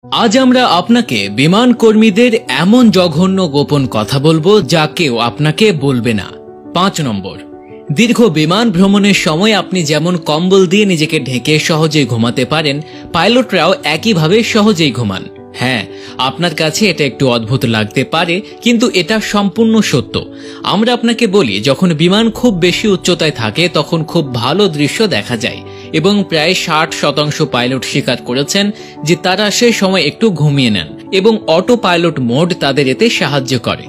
আজ আমরা আপনাকে বিমান কর্মীদের এমন জঘন্য গোপন কথা বলবো যা কেউ আপনাকে বলবে না। 5 নম্বর, দীর্ঘ বিমান ভ্রমণের সময় আপনি যেমন কম্বল দিয়ে নিজেকে ঢেকে সহজেই ঘুমাতে পারেন, পাইলটরাও একইভাবে সহজেই ঘুমান। হ্যাঁ, আপনার কাছে এটা একটু অদ্ভুত লাগতে পারে, কিন্তু এটা সম্পূর্ণ সত্য। আমরা আপনাকে বলি, যখন বিমান খুব বেশি উচ্চতায় থাকে তখন খুব ভালো দৃশ্য দেখা যায় এবং প্রায় 60% পাইলট স্বীকার করেছেন যে তারা সে সময় একটু ঘুমিয়ে নেন এবং অটো পাইলট মোড তাদের এতে সাহায্য করে।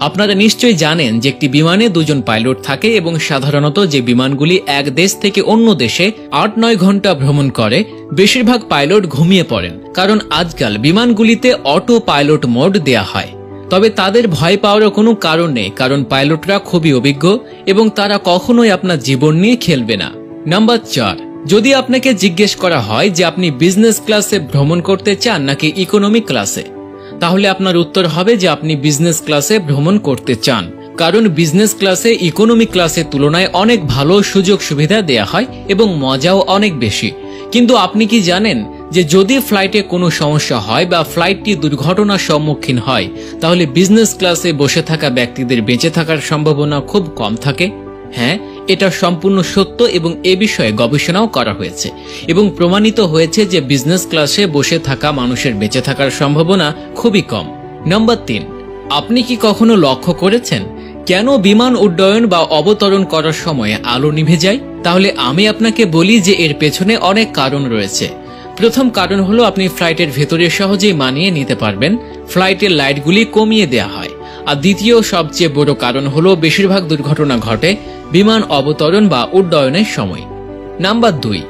আপনারা নিশ্চয়ই জানেন যে একটি বিমানে 2 জন পাইলট থাকে এবং সাধারণত যে বিমানগুলি এক দেশ থেকে অন্য দেশে 8-9 ঘন্টা ভ্রমণ করে, বেশিরভাগ পাইলট ঘুমিয়ে পড়েন, কারণ আজকাল বিমানগুলিতে অটো পাইলট মোড দেয়া হয়। তবে তাদের ভয় পাওয়ারও কোনো কারণ নেই, কারণ পাইলটরা খুবই অভিজ্ঞ এবং তারা কখনোই আপনার জীবন নিয়ে খেলবে না। নাম্বার 4, যদি আপনাকে জিজ্ঞেস করা হয় যে আপনি বিজনেস ক্লাসে ভ্রমণ করতে চান নাকি ইকোনমি ক্লাসে, তাহলে আপনার উত্তর হবে যে আপনি বিজনেস ক্লাসে ভ্রমণ করতে চান, কারণ বিজনেস ক্লাসে ইকোনমি ক্লাসের তুলনায় অনেক ভালো সুযোগ সুবিধা দেয়া হয় এবং মজাও অনেক বেশি। কিন্তু আপনি কি জানেন যে যদি ফ্লাইটে কোনো সমস্যা হয় বা ফ্লাইটটি দুর্ঘটনার সম্মুখীন হয়, তাহলে বিজনেস ক্লাসে বসে থাকা ব্যক্তিদের বেঁচে থাকার সম্ভাবনা খুব কম থাকে? হ্যাঁ, এটা সম্পূর্ণ সত্য এবং এ বিষয়ে গবেষণাও করা হয়েছে এবং প্রমাণিত হয়েছে যে বিজনেস ক্লাসে বসে থাকা মানুষের বেঁচে থাকার সম্ভাবনা খুবই কম। নাম্বার 3, আপনি কি কখনো লক্ষ্য করেছেন কেন বিমান উড্ডয়ন বা অবতরণ করার সময় আলো নিভে যায়? তাহলে আমি আপনাকে বলি যে এর পেছনে অনেক কারণ রয়েছে। প্রথম কারণ হলো আপনি ফ্লাইটের ভেতরে সহজেই মানিয়ে নিতে পারবেন, ফ্লাইটের লাইটগুলি কমিয়ে দেওয়া হয়। আর দ্বিতীয় সবচেয়ে বড় কারণ হলো বেশিরভাগ দুর্ঘটনা ঘটে বিমান অবতরণ বা উড্ডয়নের সময়। নাম্বার 2,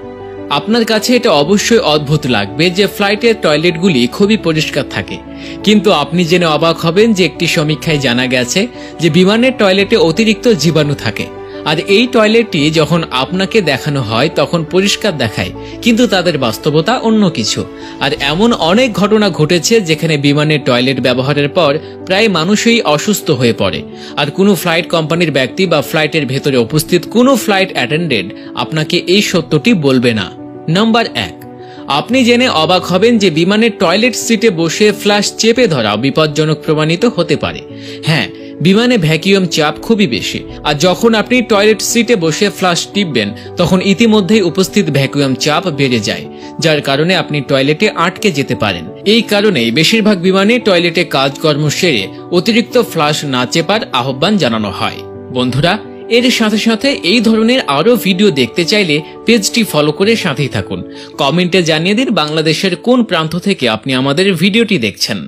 আপনার কাছে এটা অবশ্যই অদ্ভুত লাগবে যে ফ্লাইটের টয়লেটগুলি খুবই পরিষ্কার থাকে, কিন্তু আপনি জেনে অবাক হবেন যে একটি সমীক্ষায় জানা গেছে যে বিমানের টয়লেটে অতিরিক্ত জীবাণু থাকে, আর এই টয়লেটটি যখন আপনাকে দেখানো হয় তখন পরিষ্কার দেখায়, কিন্তু তাদের বাস্তবতা অন্য কিছু। আর এমন অনেক ঘটনা ঘটেছে যেখানে বিমানের টয়লেট ব্যবহারের পর প্রায় মানুষই অসুস্থ হয়ে পড়ে, আর কোনো ফ্লাইট কোম্পানির ব্যক্তি বা ফ্লাইটের ভেতরে উপস্থিত কোনো ফ্লাইট অ্যাটেন্ডেন্ট আপনাকে এই সত্যটি বলবে না। নাম্বার 1, আপনি জেনে অবাক হবেন যে বিমানের টয়লেট সিটে বসে ফ্ল্যাশ চেপে ধরা বিপজ্জনক প্রমাণিত হতে পারে। হ্যাঁ, বিমানে ভ্যাকুয়াম চাপ খুবই বেশি, আর যখন আপনি টয়লেট সিটে বসে ফ্ল্যাশ টিপবেন তখন ইতিমধ্যেই উপস্থিত ভ্যাকুয়াম চাপ বেড়ে যায়, যার কারণে আপনি টয়লেটে আটকে যেতে পারেন। এই কারণেই বেশিরভাগ বিমানে টয়লেটে কাজকর্ম সেরে অতিরিক্ত ফ্ল্যাশ না চেপার আহ্বান জানানো হয়। বন্ধুরা, এর সাথে সাথে এই ধরনের আরো ভিডিও দেখতে চাইলে পেজটি ফলো করে সাথেই থাকুন। কমেন্টে জানিয়ে দিন বাংলাদেশের কোন প্রান্ত থেকে আপনি আমাদের ভিডিওটি দেখছেন।